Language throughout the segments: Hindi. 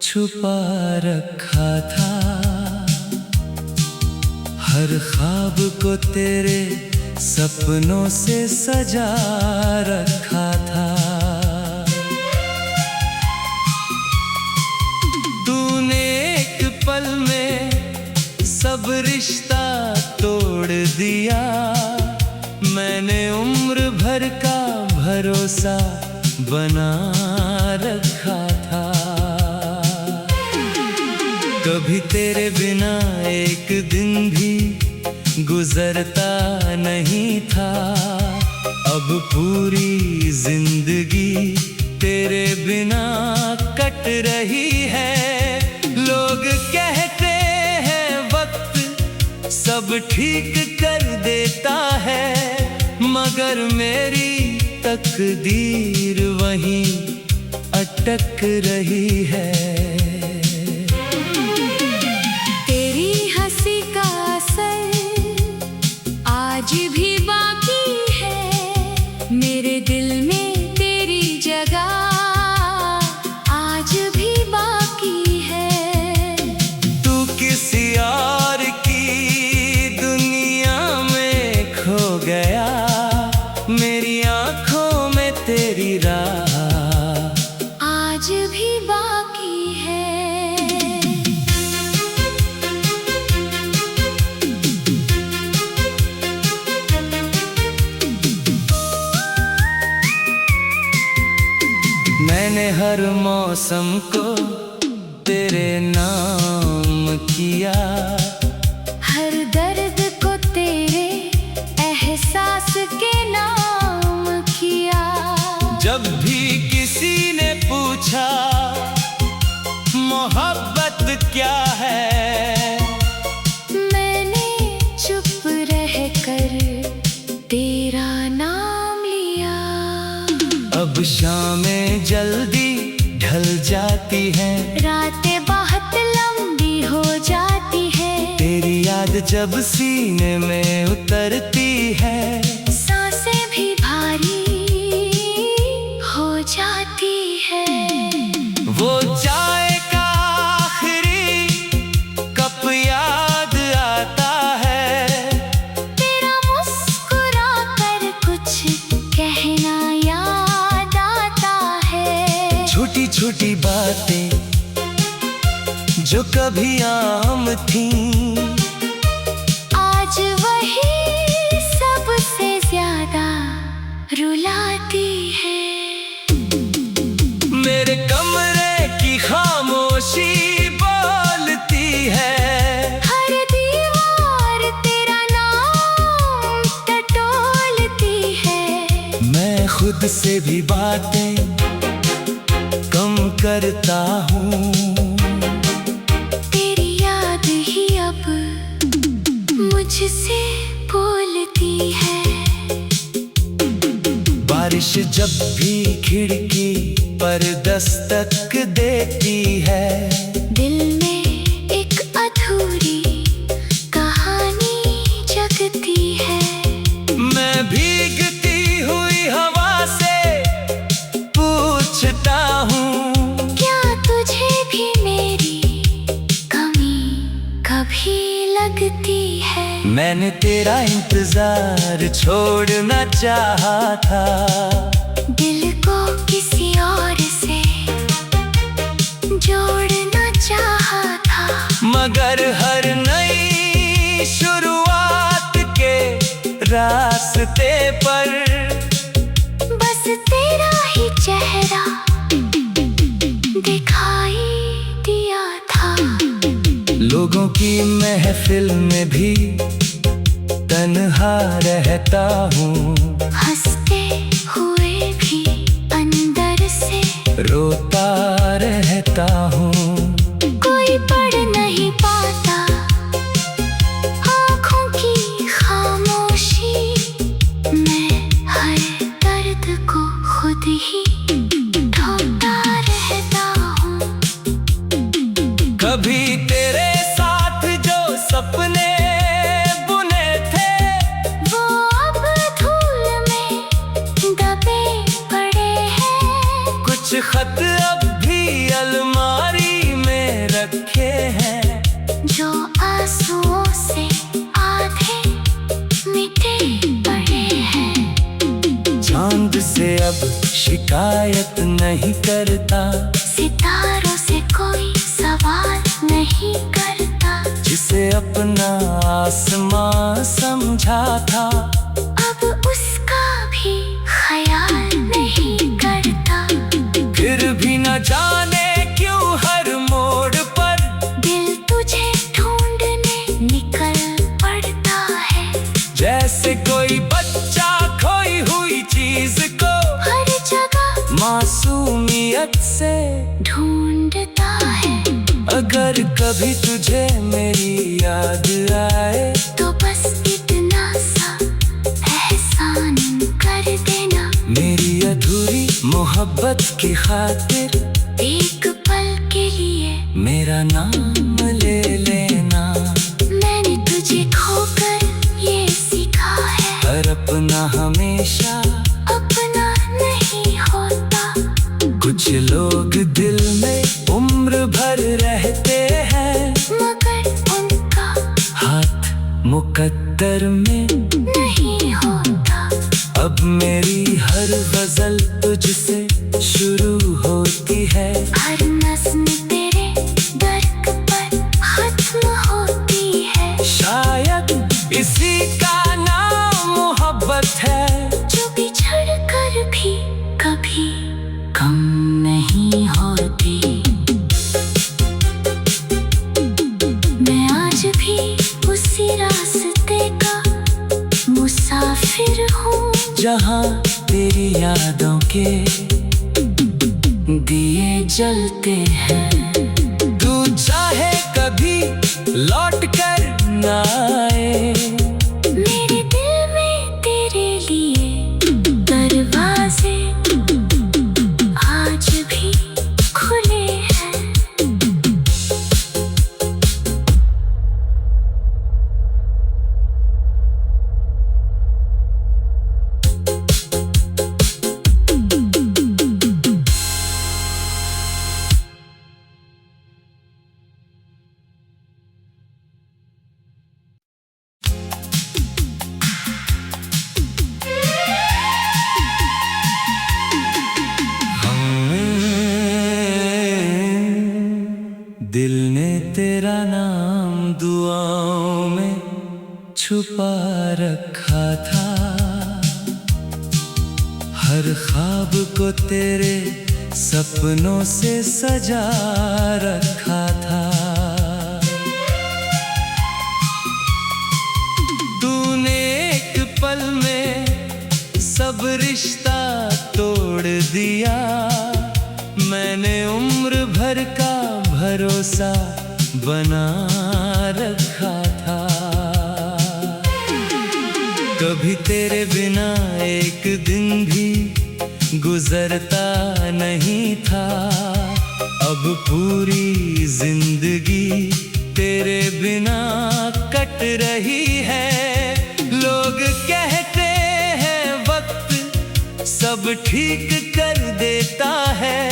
छुपा रखा था। हर ख्वाब को तेरे सपनों से सजा रखा था। तूने एक पल में सब रिश्ता तोड़ दिया। मैंने उम्र भर का भरोसा बना रखा था। कभी तेरे बिना एक दिन भी गुजरता नहीं था। अब पूरी जिंदगी तेरे बिना कट रही है। लोग कहते हैं वक्त सब ठीक कर देता है, मगर मेरी तकदीर वहीं अटक रही है। तेरी हंसी का असर आज भी बाकी है। मेरे दिल में तेरी जगह आज भी बाकी है। तू किसी और की दुनिया में खो गया। मेरी आंखों में तेरी राह आज भी बाकी है। मैंने हर मौसम को तेरे नाम किया। हर दर्द को तेरे एहसास के नाम किया। जब भी किसी ने पूछा मोहब्बत क्या है, मैंने चुप रहकर तेरा नाम लिया। अब शामें जल्दी ढल जाती हैं, रातें बहुत लंबी हो जाती है। तेरी याद जब सीने में उतरती है, सांसें भी भारी हो जाती है। वो चाय का आखिरी कप याद आता है। तेरा मुस्कुरा कर कुछ कहना याद आता है। छोटी छोटी बातें जो कभी आम थीं, आज वही सबसे ज्यादा रुलाती है। मेरे कमरे की खामोशी बोलती है। हर दीवार तेरा नाम टटोलती है। मैं खुद से भी बातें कम करता हूँ। तेरी याद ही अब मुझसे बोलती है। बारिश जब भी खिड़की पर दस्तक देती है, दिल में एक अधूरी कहानी जगती है। मैं भीगती हुई हवा से पूछता हूँ, क्या तुझे भी मेरी कमी कभी लगती है? मैंने तेरा इंतजार छोड़ना चाहा था। दिल को किसी और से जोड़ना चाहा था, मगर हर नई शुरुआत के रास्ते पर बस तेरा ही चेहरा दिखाई दिया था। लोगों की महफिल में भी तन्हा रहता हूँ। हंसते हुए भी अंदर से रोता रहता हूँ। कोई पढ़ नहीं पाता आँखों की खामोशी। मैं हर दर्द को खुद ही ढोता रहता हूँ। कभी तेरे साथ जो सपने बुने थे, वो अब धूल में दबे पड़े हैं। कुछ खत अब भी अलमारी शिकायत नहीं करता, सितारों से कोई सवाल नहीं करता। जिसे अपना आसमां समझा था, अब उसका भी ख्याल नहीं करता। फिर भी न जाने क्यों हर मोड़ पर दिल तुझे ढूंढने निकल पड़ता है। जैसे कोई बच्चा खोई हुई चीज को हर जगह मासूमियत से ढूंढता है। अगर कभी तुझे मेरी याद आए, तो बस इतना सा एहसान कर देना। मेरी अधूरी मोहब्बत की खातिर एक पल के लिए मेरा नाम ले लेना। मैंने तुझे खोकर ये सीखा है, हर अपना हमेशा अपना नहीं होता। कुछ लोग दिल में उम्र भर रहते हैं, मगर उनका हाथ मुकद्दर में नहीं होता। अब मेरी हर गजल तुझसे शुरू होती है, हर नस्म तेरे दर्द पर खत्म होती है। शायद इसी का नाम मोहब्बत है, जो बिछड़ कर भी कभी कम नहीं होती। मैं आज भी उसी रास्ते का मुसाफिर हूँ, जहाँ तेरी यादों के दिए जलते हैं। तू चाहे कभी लौट कर ना आए, मेरे दिल में तेरे लिए दरवाजे आज भी खुले हैं। दिल ने तेरा नाम दुआओं में छुपा रखा था, हर ख्वाब को तेरे सपनों से सजा रखा था। तूने एक पल में सब रिश्ता तोड़ दिया, मैंने उम्र भर का भरोसा बना रखा था। कभी तेरे बिना एक दिन भी गुजरता नहीं था, अब पूरी जिंदगी तेरे बिना कट रही है। लोग कहते हैं वक्त सब ठीक कर देता है,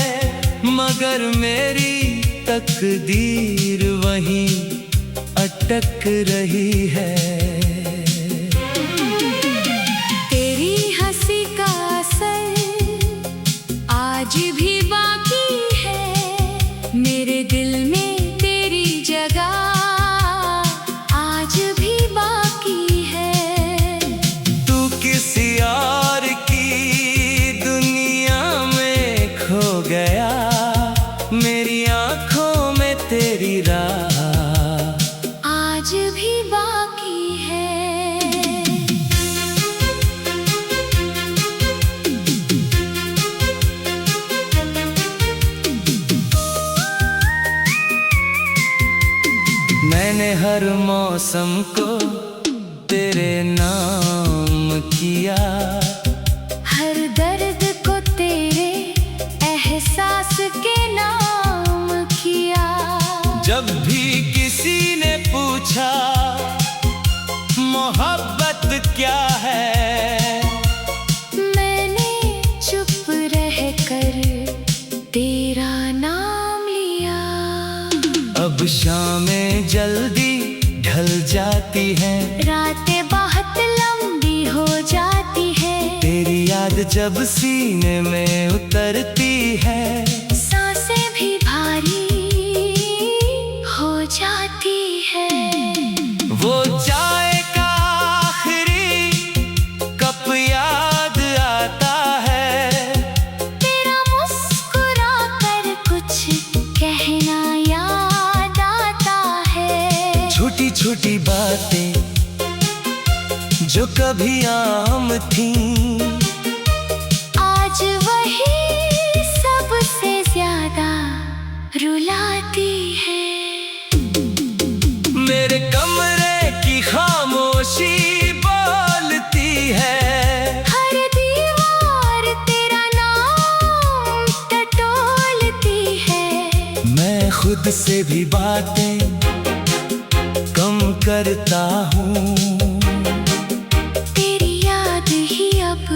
मगर मेरी तकदीर वहीं अटक रही है। तेरी हंसी का असर आज भी बाकी है, मेरे दिल में तेरी जगह आज भी बाकी है। तू किसी और की दुनिया में खो गया, मेरी आंखों में तेरी राह आज भी बाकी है। मैंने हर मौसम को तेरे नाम किया, हर दर्द को तेरे एहसास के नाम किया। जब भी किसी ने पूछा मोहब्बत क्या है, मैंने चुप रह कर तेरा नाम लिया। अब शामें जल्दी ढल जाती हैं, रातें बहुत लंबी हो जाती है, तेरी याद जब सीने में उतरती है, सांसें भी भारी हो जाती है। वो चाय का आखिरी कप याद आता है, तेरा मुस्कुरा कर कुछ कहना याद आता है। छोटी छोटी बातें जो कभी आम थीं, आज वही सबसे ज्यादा रुलाती है। मेरे कमरे की खामोशी बोलती है, हर दीवार तेरा नाम टटोलती है। मैं खुद से भी बातें कम करता हूँ, तेरी याद ही अब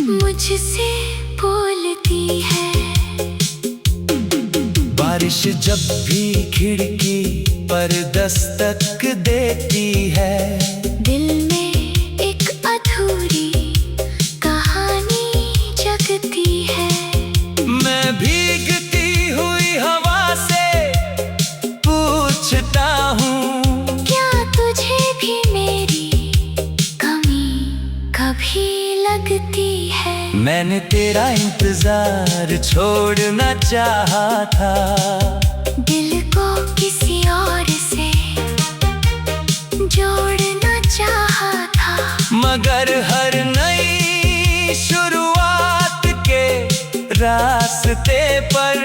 मुझसे बोलती है। बारिश जब भी खिड़की पर दस्तक देती है, दिल में एक अधूरी कहानी जगती है। मैं भीगती हुई हवा से पूछता हूँ, क्या तुझे भी मेरी कमी कभी लगती है? मैंने तेरा इंतजार छोड़ना चाहा था, दिल को किसी और से जोड़ना चाहा था। मगर हर नई शुरुआत के रास्ते पर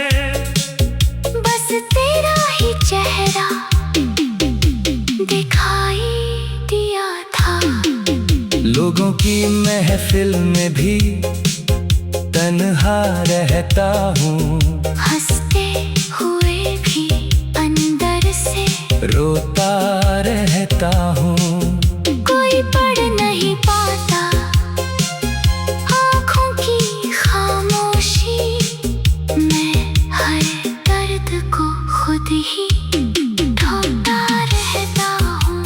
बस तेरा ही चेहरा दिखाई दिया था। लोगों की महफिल में भी तन्हा रहता हूँ, हंसते हुए भी अंदर से रोता रहता हूँ। कोई पढ़ नहीं पाता आँखों की खामोशी, मैं हर दर्द को खुद ही ढोता रहता हूँ।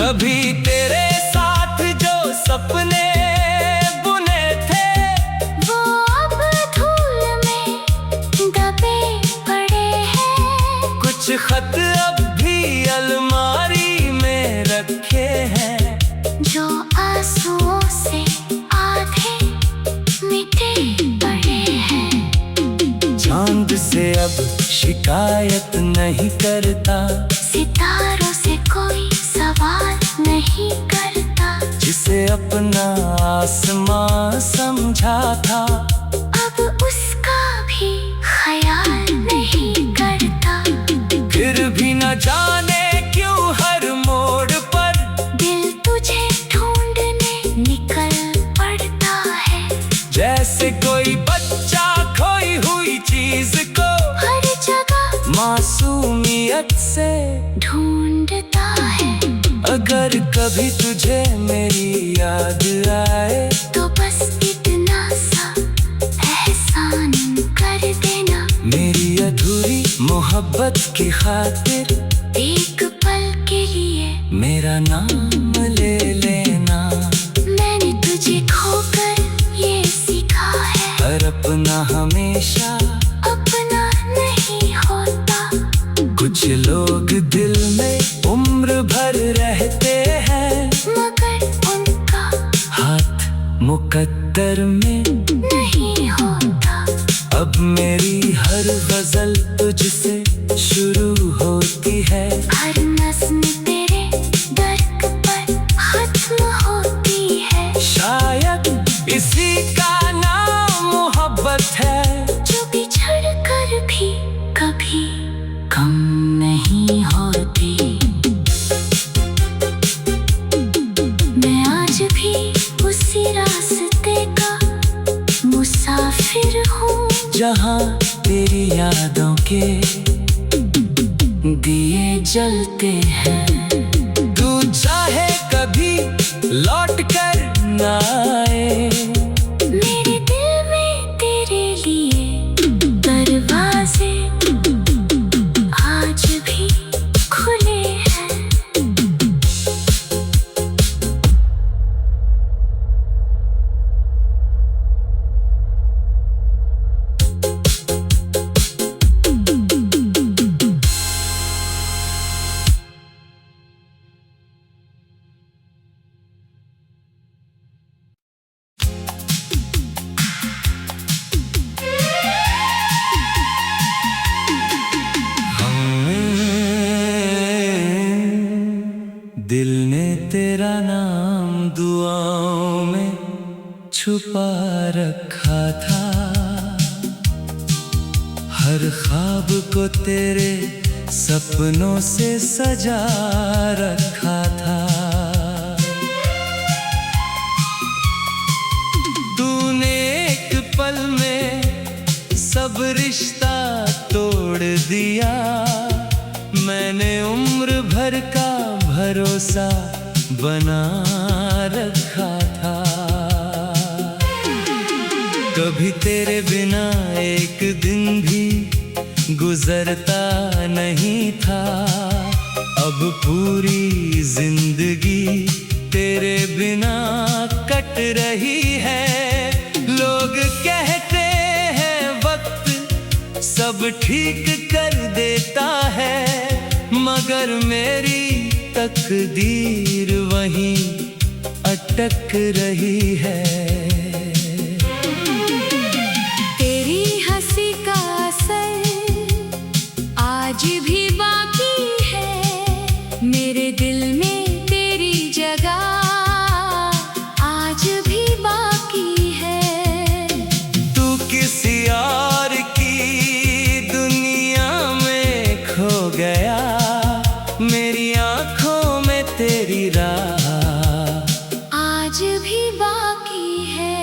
कभी तेरे साथ जो सपने बुने थे, वो अब धूल में दबे पड़े हैं। कुछ खत अब भी अलमारी में रखे हैं, जो आंसुओं से आधे मिटे पड़े हैं। चांद से अब शिकायत नहीं करता, सितारों से कोई सवाल नहीं करता। जिसे अपना आसमां समझा था, अब उसका भी ख्याल नहीं करता। फिर भी न जाने क्यों हर मोड़ पर दिल तुझे ढूंढने निकल पड़ता है। जैसे कोई बच्चा खोई हुई चीज को हर जगह मासूमियत से ढूंढता है। अगर कभी तुझे मेरी याद आए, तो बस इतना सा एहसान कर देना। मेरी अधूरी मोहब्बत की खातिर एक पल के लिए मेरा नाम ले लेना। मैंने तुझे खोकर ये सीखा है, हर अपना हमेशा अपना नहीं होता। कुछ लोग दिल में उम्र भर रहते हैं, मगर उनका हाथ मुकद्दर में नहीं होता। अब मेरी हर गजल तुझसे शुरू होती है, हर नस्म तेरे दर्द पर खत्म होती है। शायद इसी का नाम मोहब्बत है, जो बिछड़ कर भी कभी कम नहीं होती। मैं आज भी उसी रास्ते का मुसाफिर हूँ, जहाँ तेरी यादों के दिए जलते हैं। तू चाहे कभी लौट कर ना आए, मेरे दिल में तेरे लिए दरवाजे आज भी खुले हैं। दिल ने तेरा नाम दुआओं में छुपा रखा था। हर ख्वाब को तेरे सपनों से सजा रखा था। तूने एक पल में सब रिश्ता तोड़ दिया। मैंने उम्र भर का भरोसा बना रखा था। कभी तेरे बिना एक दिन भी गुजरता नहीं था। अब पूरी जिंदगी तेरे बिना कट रही है। लोग कहते हैं वक्त सब ठीक कर देता है, मगर मेरी तकदीर वहीं अटक रही है। तेरी हंसी का असर आज भी बाकी है। मेरे दिल में तेरी जगह आज भी बाकी है। तू किसी और की दुनिया में खो गया, मेरी आंखों में तेरी राह आज भी बाकी है।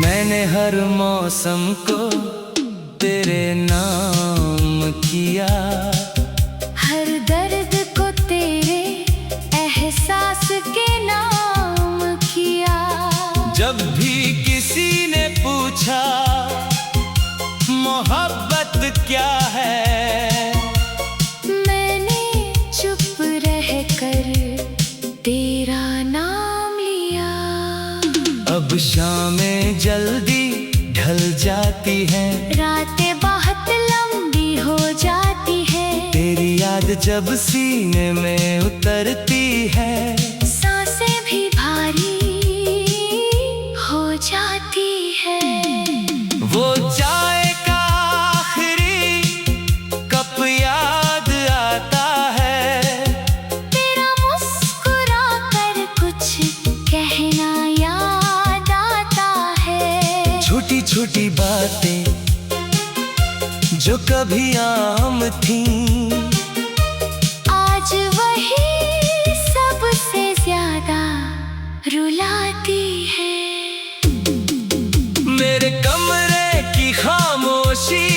मैंने हर मौसम को तेरे नाम किया। हर दर्द को तेरे एहसास के नाम किया। जब भी किसी ने पूछा मोहब्बत क्या है, मैंने चुप रहकर तेरा नाम लिया। अब शामें जल्दी ढल जाती हैं, रातें बहुत लंबी हो जाती है। तेरी याद जब सीने में उतरती है, सांसें भी भारी हो जाती है। वो चाय का आखिरी कप याद आता है। तेरा मुस्कुरा कर कुछ कहना याद आता है। छोटी छोटी बातें जो कभी आम थीं, आज वही सबसे ज्यादा रुलाती है। मेरे कमरे की खामोशी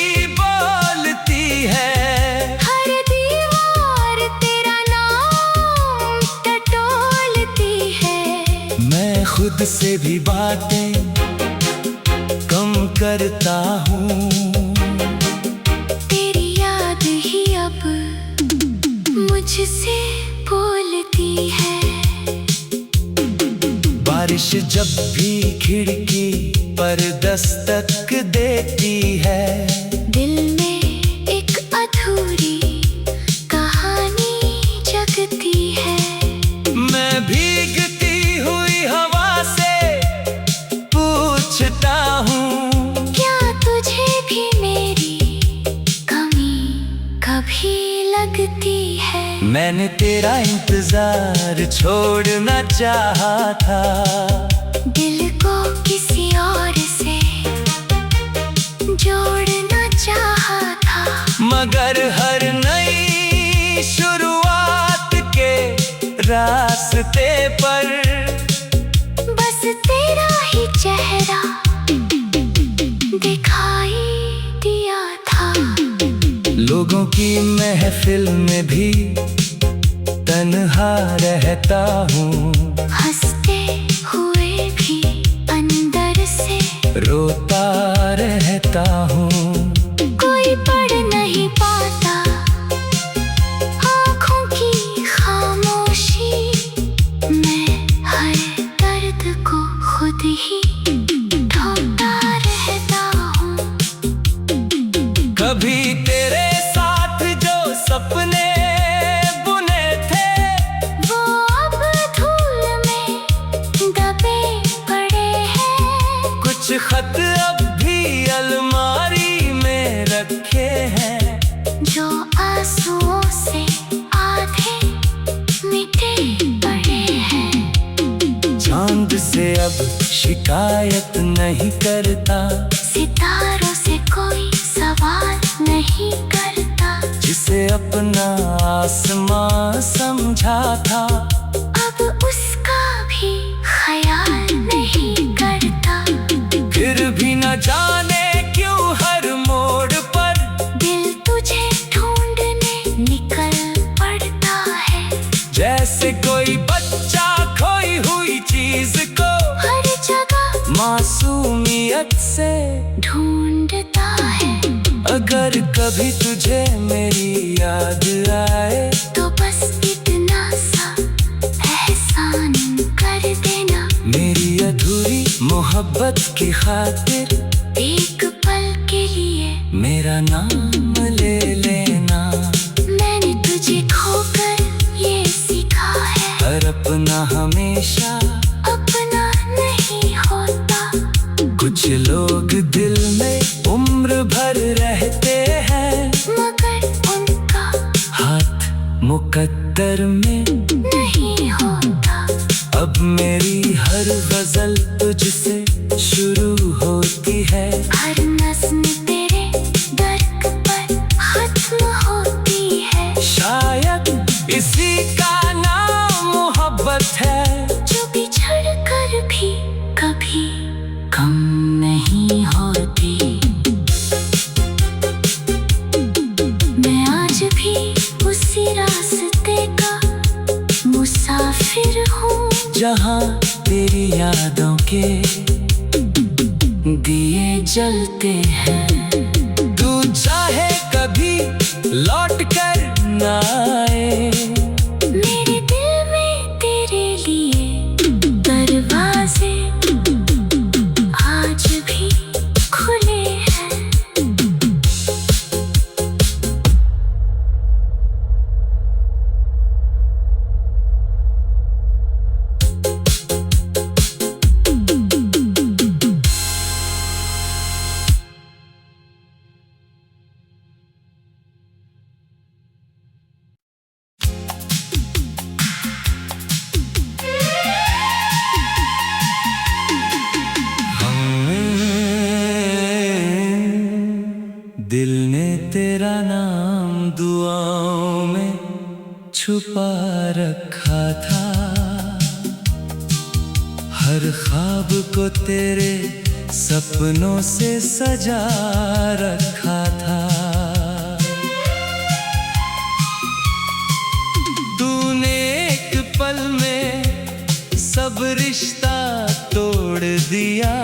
बोलती है। हर दीवार तेरा नाम टटोलती है। मैं खुद से भी बातें कम करता हूँ। तेरी याद ही अब मुझसे बोलती है। बारिश जब भी खिड़की पर दस्तक देती है, दिल में एक अधूरी कहानी जगती है। मैं भीगती हुई हवा से पूछता हूँ, क्या तुझे भी मेरी कमी कभी लगती है? मैंने तेरा इंतजार छोड़ना चाहा था। दिल को किसी और से जोड़ना चाहा था, मगर हर नई शुरुआत के रास्ते पर बस तेरा ही चेहरा दिखाई दिया था। लोगों की महफिल में भी तन्हा रहता हूँ। हंसते हुए भी अंदर से रोता रहता हूँ। कोई पढ़ नहीं पाता आँखों की खामोशी। मैं हर दर्द को खुद ही ढोता रहता हूँ। कभी तेरे साथ जो सपने बुने थे, वो अब धूल में दबे पड़े अब शिकायत नहीं करता, सितारों से कोई सवाल नहीं करता, जिसे अपना आसमां समझा था अब उसका भी ख्याल नहीं करता। फिर भी न जाने क्यों हर मोड़ पर दिल तुझे ढूंढने निकल पड़ता है, जैसे कोई बच्चा खोई हुई चीज को हर जगह मासूमियत से ढूंढता है। अगर कभी तुझे मेरी याद आए तो बस इतना सा एहसान कर देना, मेरी अधूरी मोहब्बत की खातिर एक पल के लिए मेरा नाम ले लेना। मैंने तुझे खोकर ये सीखा है, हर अपना हमेशा अपना नहीं होता। कुछ लोग दिल में उम्र भर रहते हैं, मगर उनका हाथ मुकद्दर में नहीं होता। अब मेरी हर गजल तुझसे शुरू होती है, हर नस्म तेरे दर्द पर खत्म होती है। शायद इसी का नाम मोहब्बत है, जो बिछड़ कर भी कभी कम नहीं होती। मैं आज भी उसी रास्ते का मुसाफिर हूँ, जहाँ तेरी यादों के दिए जलते हैं। तू चाहे कभी लौट कर न आए, मेरे दिल में तेरे लिए दरवाजे आज भी खुले हैं। दिल ने तेरा नाम दुआओं में छुपा रखा था, हर ख्वाब को तेरे सपनों से सजा रखा था। तूने एक पल में सब रिश्ता तोड़ दिया,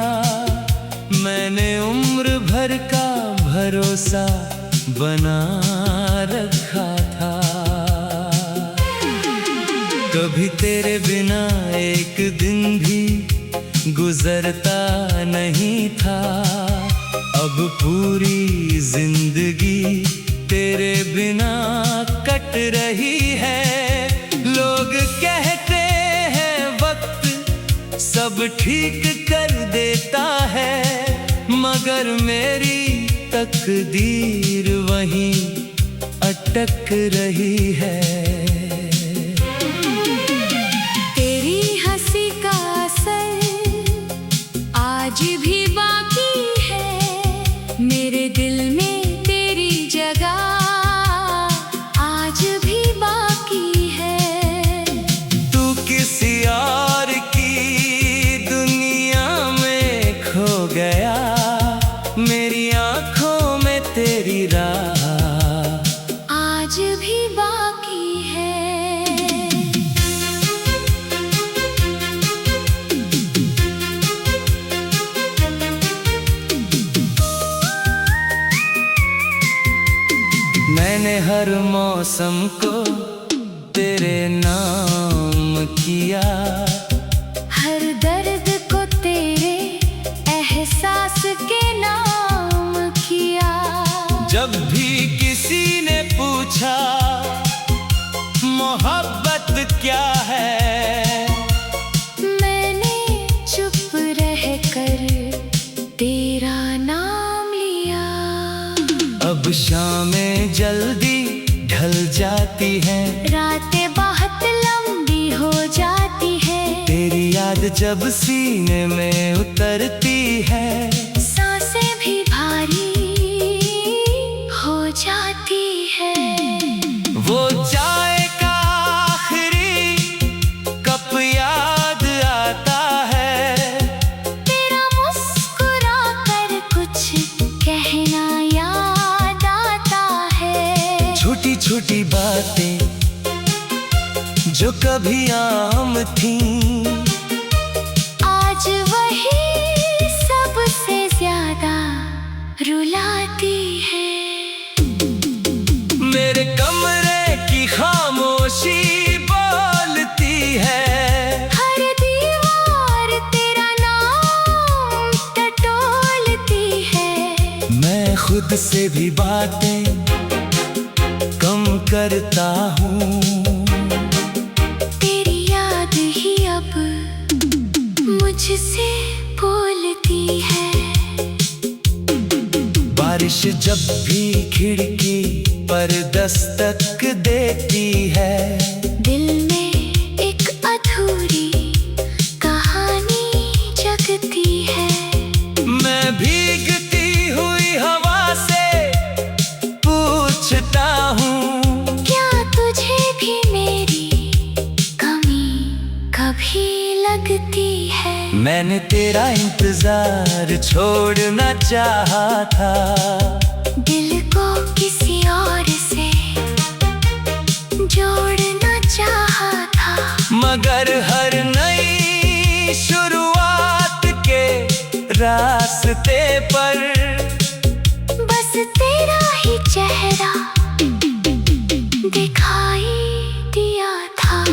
मैंने उम्र भर का भरोसा बना रखा था। कभी तेरे बिना एक दिन भी गुजरता नहीं था, अब पूरी जिंदगी तेरे बिना कट रही है। लोग कहते हैं वक्त सब ठीक कर देता है, मगर मेरी तकदीर वहीं अटक रही है। तेरी हंसी का असर आज भी बाकी है, मेरे दिल में तेरी जगह आज भी बाकी है। तू किसी और की दुनिया में खो गया, मेरी आंखों में तेरी राह आज भी बाकी है। मैंने हर मौसम को तेरे नाम किया, हर दर्द को तेरे एहसास के नाम किया। जब भी किसी ने पूछा मोहब्बत क्या है, मैंने चुप रह कर तेरा नाम लिया। अब शामें जल्दी ढल जाती हैं, रातें बहुत लंबी हो जाती है, तेरी याद जब सीने में उतरती है, सांसें भी भारी हो जाती है। वो चाय का आखिरी कप याद आता है, तेरा मुस्कुरा कर कुछ कहना याद आता है। छोटी छोटी बातें जो कभी आम थीं, आज वही सबसे ज्यादा रुलाती है। मेरे कमरे की खामोशी बोलती है, हर दीवार तेरा नाम टटोलती है। मैं खुद से भी बातें कम करता हूँ, तेरी याद ही अब मुझसे बोलती है। बारिश जब भी खिड़की पर दस्तक देती है, दिल में एक अधूरी कहानी जगती है। मैं भीगती हुई हवा से पूछता हूँ, क्या तुझे भी मेरी कमी कभी लगती है? मैंने तेरा इंतजार छोड़ना चाहा था, दिल को किसी और से जोड़ना चाहा था। मगर हर नई शुरुआत के रास्ते पर बस तेरा ही चेहरा दिखाई दिया था।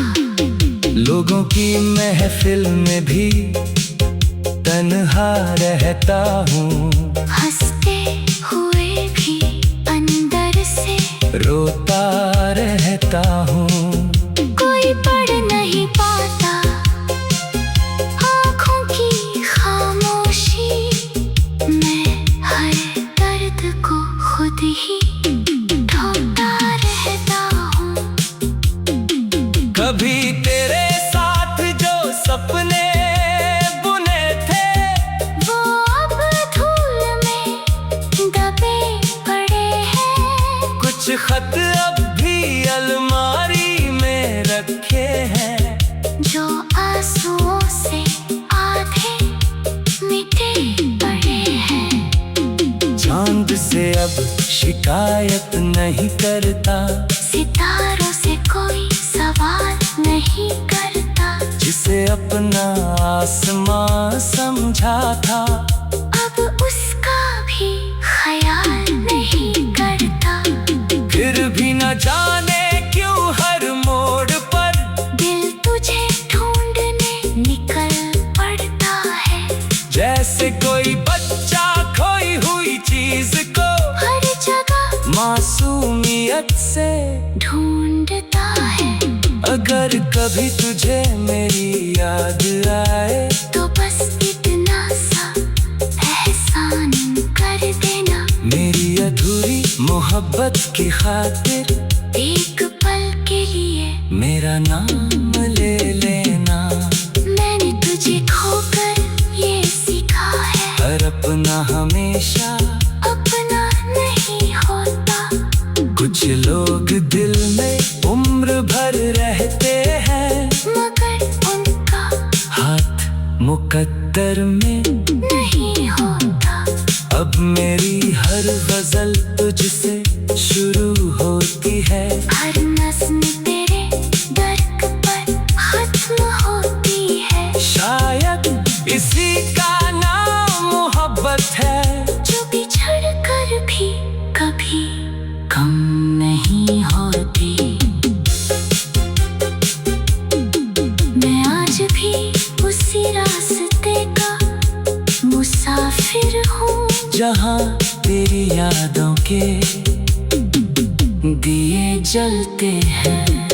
लोगों की महफिल में भी तन्हा रहता हूँ, हंसते हुए भी अंदर से रोता रहता हूँ। कोई पढ़ नहीं पाता आँखों की खामोशी, मैं हर दर्द को खुद ही ढोता रहता हूँ। कभी तेरे साथ जो सपने बुने थे, वो अब धूल में दबे पड़े हैं। कुछ खत अब भी अलमारी में रखे हैं, जो आंसुओं से आधे मिटे पड़े हैं। चांद से अब शिकायत नहीं करता, सितारों से कोई सवाल नहीं करता। जिसे अपना आसमां समझा था, अब उसका भी ख्याल नहीं करता। फिर भी न जाने क्यों हर मोड़ पर दिल तुझे ढूंढने निकल पड़ता है। जैसे कोई बच्चा खोई हुई चीज को हर जगह मासूमियत से ढूंढता है। अगर कभी तुझे मेरी याद आए, तो बस इतना सा एहसान कर देना। मेरी अधूरी मोहब्बत की खातिर एक पल के लिए मेरा नाम ले लेना। मैंने तुझे खोकर ये सीखा है, हर अपना हमेशा अपना नहीं होता। कुछ लोग दिल में उम्र भर रहते हैं, मगर उनका हाथ मुकद्दर में नहीं होता। अब मेरी हर गजल तुझसे शुरू होती है, हर नस्म तेरे दर्द पर खत्म होती है। शायद इसी का नाम मोहब्बत है, जो बिछड़ कर भी कभी कम नहीं होती। मैं आज भी उसी रास्ते का मुसाफिर हूँ, जहाँ तेरी यादों के दिए जलते हैं।